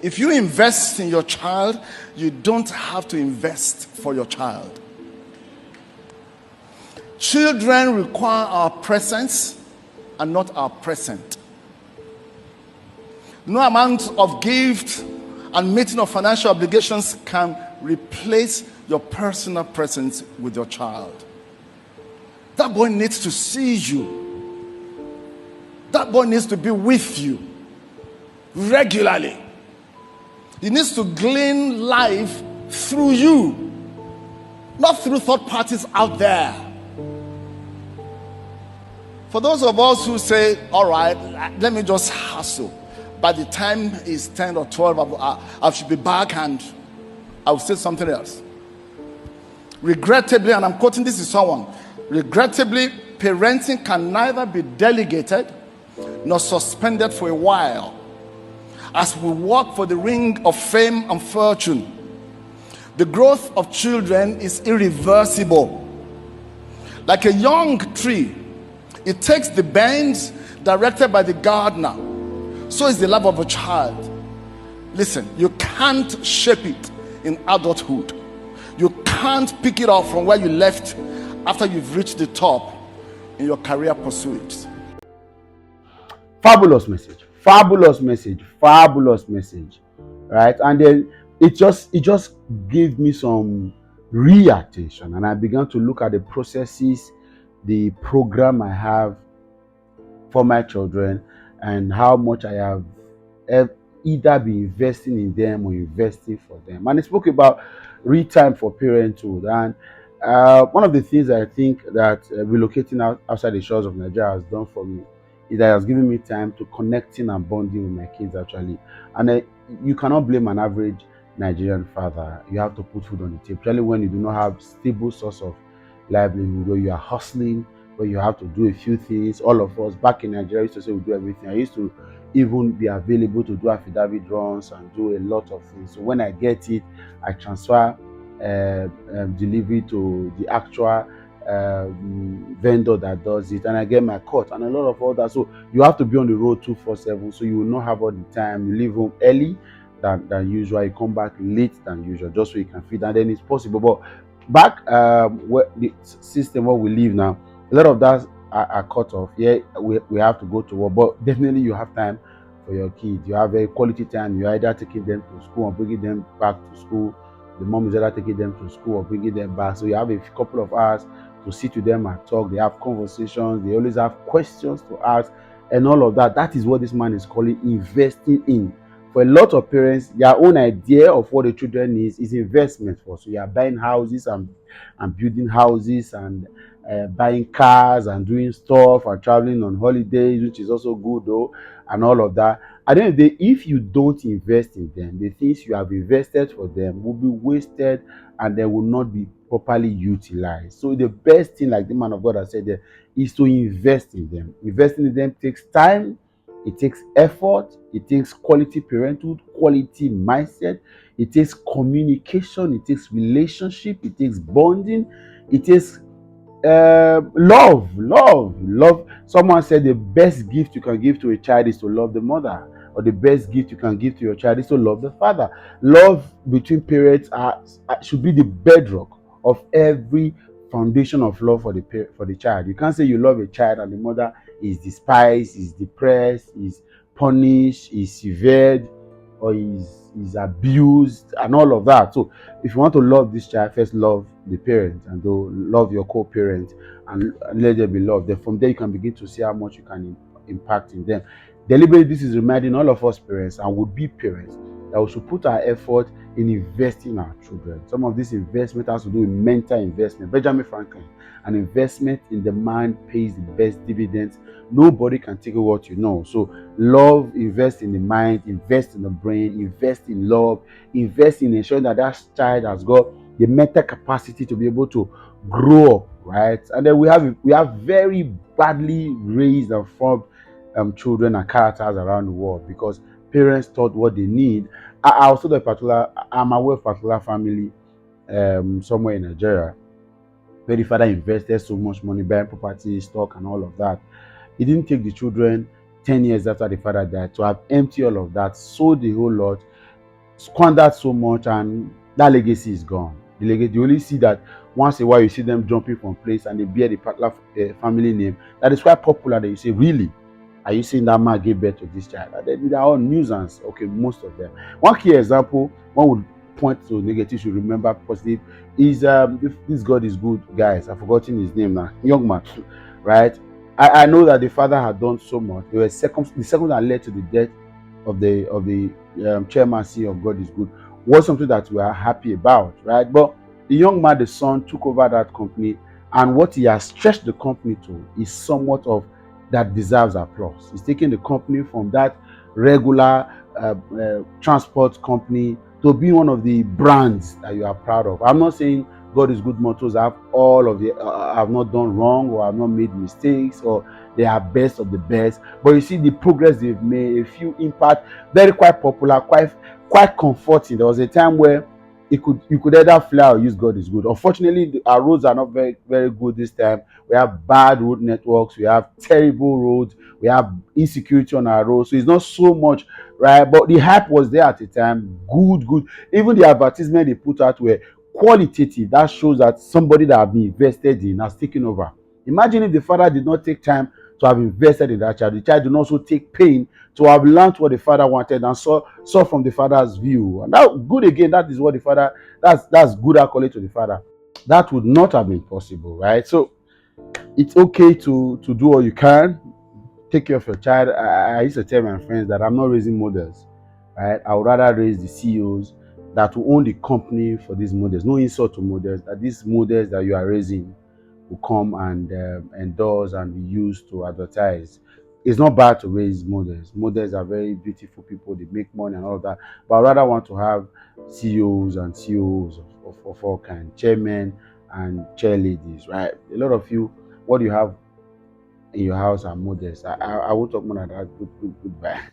If you invest in your child, you don't have to invest for your child. Children require our presence and not our present. No amount of gift and meeting of financial obligations can replace your personal presence with your child. That boy needs to see you. That boy needs to be with you regularly. He needs to glean life through you, not through third parties out there. For those of us who say, all right, let me just hustle. By the time it's 10 or 12, I should be back and I will say something else. Regrettably, and I'm quoting this to someone, regrettably, parenting can neither be delegated nor suspended for a while as we work for the ring of fame and fortune. The growth of children is irreversible. Like a young tree, it takes the bends directed by the gardener. So is the love of a child. Listen, you can't shape it in adulthood. You can't pick it up from where you left after you've reached the top in your career pursuits. Fabulous message, right? And then it just gave me some reattention, and I began to look at the processes, the program I have for my children, and how much I have either been investing in them or investing for them. And I spoke about real time for parenthood, and one of the things I think that relocating outside the shores of Nigeria has done for me is that it has given me time to connecting and bonding with my kids actually. And you cannot blame an average Nigerian father. You have to put food on the table, especially when you do not have stable source of livelihood, where you are hustling, where you have to do a few things. All of us back in Nigeria used to say we do everything. I used to even be available to do affidavit runs and do a lot of things. So when I get it, I transfer delivery to the actual vendor that does it, and I get my cut and a lot of other. So you have to be on the road 247, so you will not have all the time. You leave home early than usual, you come back late than usual, just so you can feed, and then it's possible. But back where the system where we live now, a lot of that are cut off. Yeah, we have to go to work, but definitely you have time for your kids. You have a quality time. You're either taking them to school or bringing them back to school. The mom is either taking them to school or bringing them back. So you have a couple of hours to sit with them and talk. They have conversations. They always have questions to ask and all of that. That is what this man is calling investing in. For a lot of parents, their own idea of what the children needs is investment for. So you are buying houses and building houses and buying cars and doing stuff and traveling on holidays, which is also good though, and all of that. At the end of the day, if you don't invest in them, the things you have invested for them will be wasted and they will not be properly utilized. So the best thing, like the man of God has said there, is to invest in them. Investing in them takes time, it takes effort, it takes quality parenthood, quality mindset, it takes communication, it takes relationship, it takes bonding, it takes love. Someone said the best gift you can give to a child is to love the mother, or the best gift you can give to your child is to love the father. Love between parents should be the bedrock of every foundation of love for the child. You can't say you love a child and the mother is despised, is depressed, is punished, is severed, or is abused and all of that. So if you want to love this child, first love the parent and love your co-parent and let them be loved. Then from there you can begin to see how much you can impact in them. Deliberately, this is reminding all of us parents and would-be parents that we should put our effort in investing in our children. Some of this investment has to do with mental investment. Benjamin Franklin, an investment in the mind pays the best dividends. Nobody can take away what you know. So love, invest in the mind, invest in the brain, invest in love, invest in ensuring that child has got the mental capacity to be able to grow up, right? And then we have very badly raised and formed children and characters around the world because parents taught what they need. I'm aware of a particular family somewhere in Nigeria where the father invested so much money buying property, stock, and all of that. He didn't take the children 10 years after the father died to have empty all of that, sold the whole lot, squandered so much, and that legacy is gone. The legacy, you only see that once in a while. You see them jumping from place and they bear the particular family name that is quite popular. That you say, really, are you saying that man gave birth to this child? And they are all nuisance. Okay, most of them. One key example, one would point to negative, should remember positive, is this God is good, guys. I've forgotten his name now. Young man, right? I know that the father had done so much. There was the second that led to the death of the chairmancy of God is good was something that we are happy about, right? But the young man, the son, took over that company, and what he has stretched the company to is somewhat of that deserves applause. He's taking the company from that regular transport company to be one of the brands that you are proud of. I'm not saying God is good motors have all of the have not done wrong or have not made mistakes or they are best of the best, but you see the progress they've made, a few impact, very quite popular, quite comforting. There was a time where you could either fly or use God is good. Unfortunately, our roads are not very very good this time. We have bad road networks, we have terrible roads, we have insecurity on our roads, so it's not so much, right? But the hype was there at the time. Good. Even the advertisement they put out were qualitative. That shows that somebody that have been invested in has taken over. Imagine if the father did not take time to have invested in that child. The child did not also take pain to have learned what the father wanted and saw from the father's view. And that good again, that is what the father, that's good accolade to the father. That would not have been possible, right? So it's okay to do all you can, take care of your child. I used to tell my friends that I'm not raising models, right? I would rather raise the CEOs that will own the company for these models. No insult to models, that these models that you are raising will come and endorse and be used to advertise. It's not bad to raise models. Models are very beautiful people. They make money and all of that. But I rather want to have CEOs and CEOs of all kinds, chairmen and chair ladies, right? A lot of you, what you have in your house are models. I won't talk more than that. Goodbye.